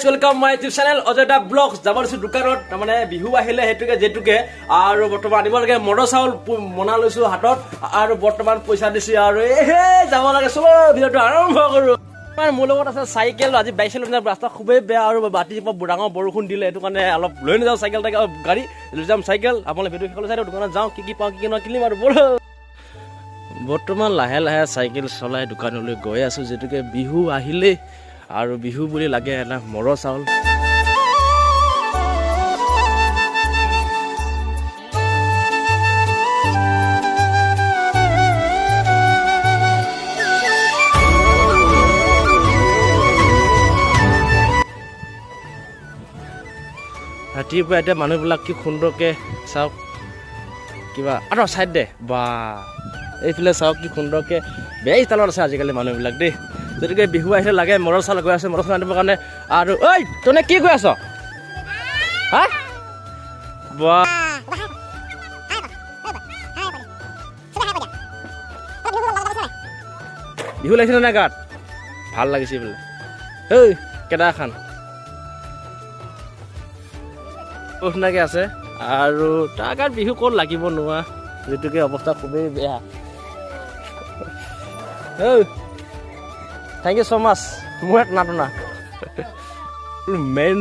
welcome my YouTube channel Ojeda Vlogs. যাবৰছো দোকানত মানে বিহু আহিলে হেতুকে যেতুকে আৰু বৰ্তমান আনিব লাগে মডৰ চাউল মনা লৈছো হাতত আৰু বৰ্তমান পইচা দিছি আৰু যাব লাগে চলো ভিডিওটো আৰম্ভ কৰো। আমাৰ মোৰ লগত আছে চাইকেল আজি 22 কিলোমিটাৰ ৰাস্তা খুবেই বেয়া আৰু বাতি ডাঙৰ বৰষুণ দিলে এটো কাৰণে অলপ লৈ নাযাও চাইকেল তাকে গাড়ী লৈ যাম চাইকেল আপোনালোকে ভিডিও সকলো চাই দোকানত যাওঁ কি পাওঁ কি কিনিম আৰু বল। বৰ্তমান লাহে লাহে চাইকেল চলাই দোকানলৈ গৈ আছো যেতুকে বিহু আহিলে আৰু বিহু বুলি লাগে এটা মৰৰ চাউল। ৰাতিপুৱা এতিয়া মানুহবিলাক কি সুন্দৰকৈ চাওক কিবা আৰু চাইড দে বা এইফালে চাওক কি সুন্দৰকৈ বেয়া ষ্টাইলত আছে আজিকালি মানুহবিলাক দেই। যেতুকে বিহু আহিলে লাগে মৰৰ চাউল গৈ আছে মৰৰ চাউল আনিবৰ কাৰণে আৰু ঐ তনে কি কৈ আছ হা বা বিহু লাগিছে নে গাত ভাল লাগিছে বোলে ঐ কেদা খান শুনাকে আছে আৰু তাৰ গাত বিহু ক'ত লাগিব নোৱা যেতুকে অৱস্থা খুবেই বেয়া। থেংক ইউ ছ' মাছ মোৰ নাটনা মেইন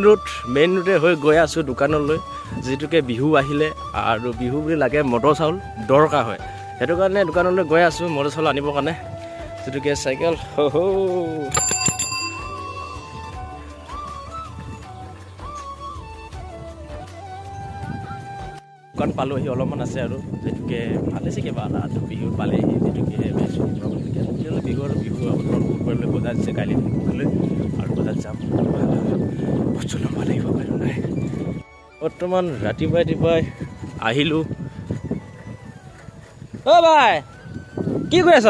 ৰোডে হৈ গৈ আছোঁ দোকানলৈ যিটোকে বিহু আহিলে আৰু বিহু বুলি লাগে মটৰ চাউল দৰকাৰ হয় সেইটো কাৰণে দোকানলৈ গৈ আছোঁ মটৰ চাউল আনিবৰ কাৰণে যিটোকে চাইকেল দোকান পালোহি অলপমান আছে আৰু যেতুকে ভালেছে কিবা এটা বিহু পালেহি যেতুকে বিহু আৰু বিহু আপোনালোকে বজাৰ দিছে কাইলৈ লৈ আৰু বজাৰ যাম বস্তু ল'ব লাগিব বাৰু নাই। বৰ্তমান ৰাতিপুৱাই আহিলোঁ। অ' ভাই কি কৰি আছ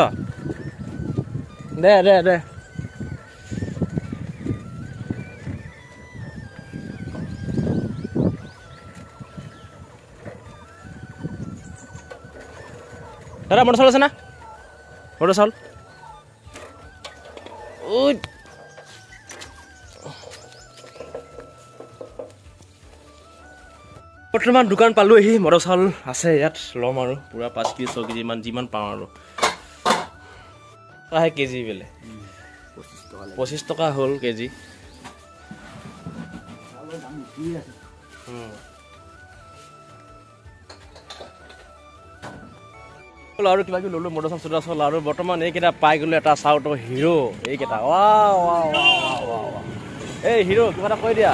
দে দে দে দাদা মটৰ চাউল আছে না মটৰ চাউল বৰ্তমান দোকান পালোহি মটৰ চাউল আছে ইয়াত ল'ম আৰু পূৰা 5 কেজি 6 কেজি মান যিমান পাওঁ আৰু আহে কেজি বোলে 25 টকা হ'ল কেজি। আৰু কিবা কিবি ল'লোঁ মটৰ চাউল চাউল আৰু বৰ্তমান এইকেইটা পাই গ'লোঁ এটা চাউল হিৰো এইকেইটা এই হিৰো কিবা এটা কৈ দিয়া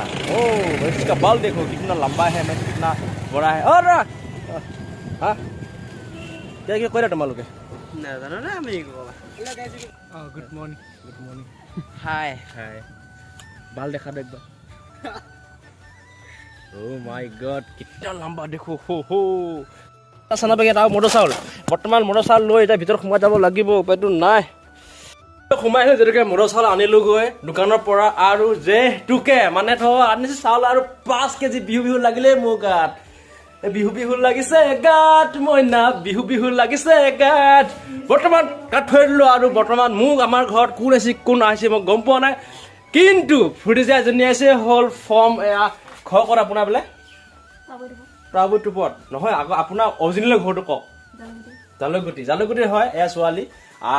इसका बाल देखो कितना लंबा है मैं कितना बड़ा है और हाँ क्या क्या কৈ দিয়া তোমালোকে নাজানো না আমি গুড মৰ্নিং হাই बाल দেখা দে একবাৰ oh my god कितना लंबा देखो हो চানা পেকেট আৰু মটৰ চাউল বৰ্তমান মটৰ চাউল লৈ এতিয়া ভিতৰত সোমাই যাব লাগিব উপায়টো নাই। সোমাই আহিলোঁ যেতুকে মটৰ চাউল আনিলোঁ গৈ দোকানৰ পৰা আৰু যেতুকে মানে আনিছোঁ চাউল আৰু 5 কেজি বিহু লাগিলে মোৰ গাত বিহু লাগিছে গাত মইনা বিহু লাগিছে গাত বৰ্তমান গাত থৈ দিলোঁ আৰু বৰ্তমান মোক আমাৰ ঘৰত কোন আহিছে মই গম পোৱা নাই কিন্তু ফুৰিজা এজনী আহিছে হ'ল ফৰ্ম এয়া ঘৰ ক'ত আপোনাৰ বোলে প্ৰাভু টুপত নহয় আকৌ আপোনাৰ অৰিজিনেল ঘৰটো কওক জালুকগুটি হয় এয়া ছোৱালী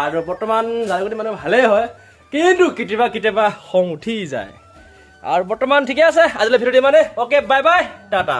আৰু বৰ্তমান জালুকগুটি মানুহ ভালেই হয় কিন্তু কেতিয়াবা খং উঠি যায় আৰু বৰ্তমান ঠিকে আছে আজিলৈ ভিডিঅ'টো মানে অ'কে বাই বাই টাটা।